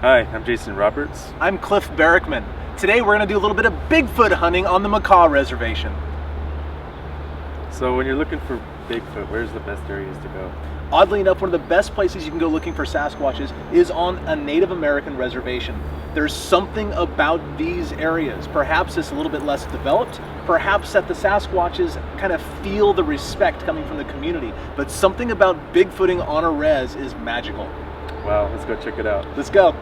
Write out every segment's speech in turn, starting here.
Hi, I'm Jason Roberts. I'm Cliff Barackman. Today we're going to do a little bit of Bigfoot hunting on the Macaw Reservation. So when you're looking for Bigfoot, where's the best areas to go? Oddly enough, one of the best places you can go looking for Sasquatches is on a Native American reservation. There's something about these areas. Perhaps it's a little bit less developed, perhaps that the Sasquatches kind of feel the respect coming from the community, but something about Bigfooting on a res is magical. Wow, let's go check it out. Let's go.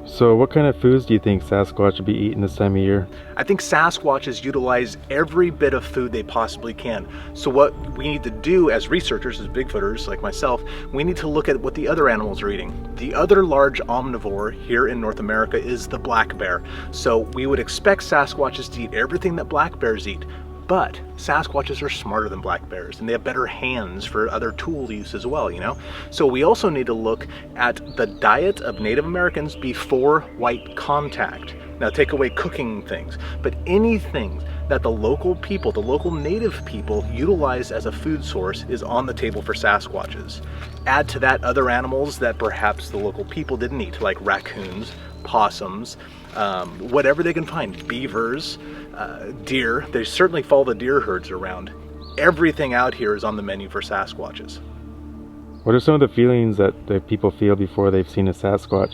So what kind of foods do you think Sasquatch would be eating this time of year? I think Sasquatches utilize every bit of food they possibly can. So what we need to do as researchers, as Bigfooters like myself, we need to look at what the other animals are eating. The other large omnivore here in North America is the black bear. So we would expect Sasquatches to eat everything that black bears eat. But Sasquatches are smarter than black bears, and they have better hands for other tool use as well, you know? So we also need to look at the diet of Native Americans before white contact. Now take away cooking things, but anything that the local people, the local native people utilize as a food source is on the table for Sasquatches. Add to that other animals that perhaps the local people didn't eat, like raccoons, possums, whatever they can find, beavers, deer. They certainly follow the deer herds around. Everything out here is on the menu for Sasquatches. What are some of the feelings that the people feel before they've seen a Sasquatch?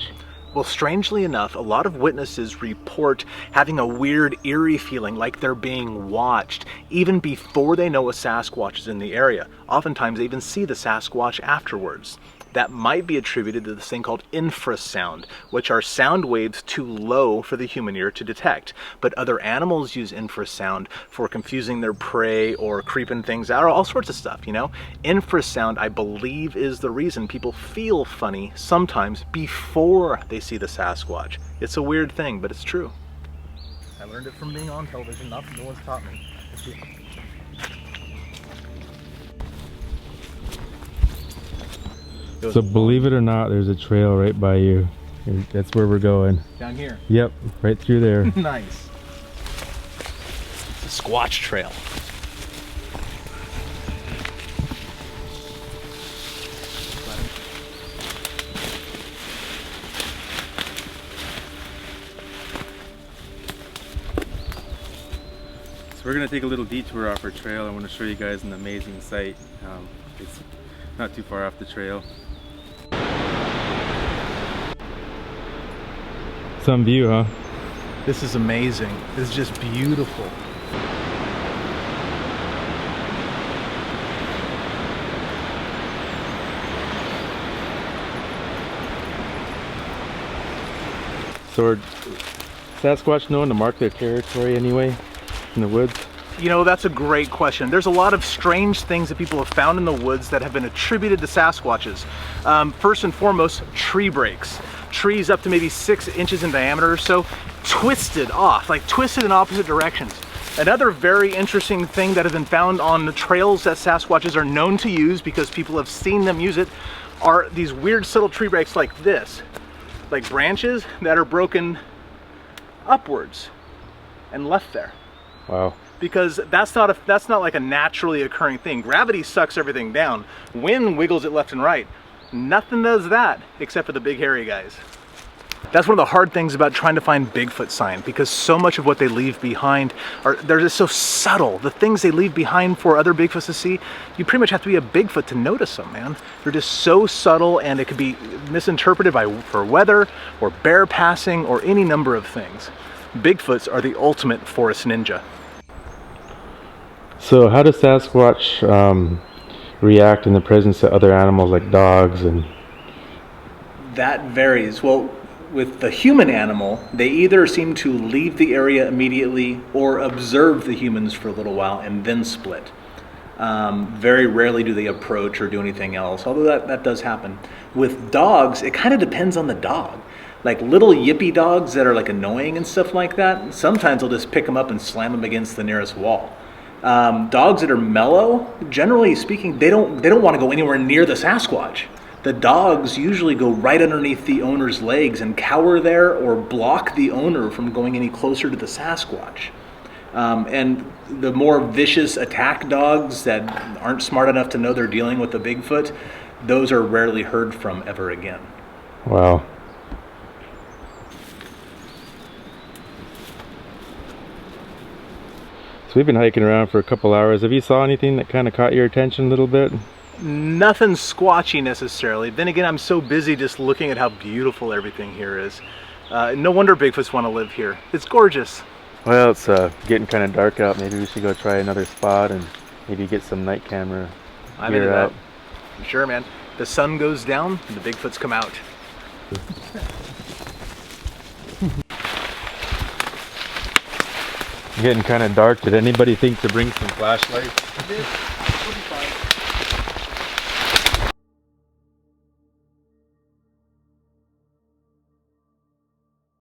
Well, strangely enough, a lot of witnesses report having a weird, eerie feeling like they're being watched, even before they know a Sasquatch is in the area. Oftentimes, they even see the Sasquatch afterwards. That might be attributed to this thing called infrasound, which are sound waves too low for the human ear to detect. But other animals use infrasound for confusing their prey or creeping things out, or all sorts of stuff, you know? Infrasound, I believe, is the reason people feel funny sometimes before they see the Sasquatch. It's a weird thing, but it's true. I learned it from being on television, no one's taught me. So believe it or not, there's a trail right by you. That's where we're going. Down here? Yep, right through there. Nice. It's a Squatch trail. So we're gonna take a little detour off our trail. I want to show you guys an amazing sight. It's not too far off the trail. Some view, huh? This is amazing. This is just beautiful. So are Sasquatch known to mark their territory anyway in the woods? You know, that's a great question. There's a lot of strange things that people have found in the woods that have been attributed to Sasquatches. First and foremost, tree breaks. Trees up to maybe 6 inches in diameter or so, twisted off, like twisted in opposite directions. Another very interesting thing that has been found on the trails that Sasquatches are known to use, because people have seen them use it, are these weird subtle tree breaks like this. Like branches that are broken upwards and left there. Wow. Because that's not like a naturally occurring thing. Gravity sucks everything down. Wind wiggles it left and right. Nothing does that except for the big hairy guys. That's one of the hard things about trying to find Bigfoot sign, because so much of what they leave behind they're just so subtle. The things they leave behind for other Bigfoots to see, you pretty much have to be a Bigfoot to notice them, man. They're just so subtle, and it could be misinterpreted for weather or bear passing or any number of things. Bigfoots are the ultimate forest ninja. So how does Sasquatch react in the presence of other animals like dogs? And that varies. Well, with the human animal, they either seem to leave the area immediately or observe the humans for a little while and then split. Very rarely do they approach or do anything else, although that does happen. With dogs, it kind of depends on the dog. Like little yippy dogs that are like annoying and stuff like that, sometimes they'll just pick them up and slam them against the nearest wall. Dogs that are mellow, generally speaking, they don't want to go anywhere near the Sasquatch. The dogs usually go right underneath the owner's legs and cower there or block the owner from going any closer to the Sasquatch. And the more vicious attack dogs that aren't smart enough to know they're dealing with a Bigfoot, those are rarely heard from ever again. Wow. So we've been hiking around for a couple hours. Have you saw anything that kind of caught your attention a little bit? Nothing squatchy necessarily. Then again, I'm so busy just looking at how beautiful everything here is. No wonder Bigfoots want to live here. It's gorgeous. Well, it's getting kind of dark out. Maybe we should go try another spot and maybe get some night camera I'm into gear that. out. Sure, man. The sun goes down and the Bigfoots come out. Getting kind of dark. Did anybody think to bring some flashlights? I did. 45.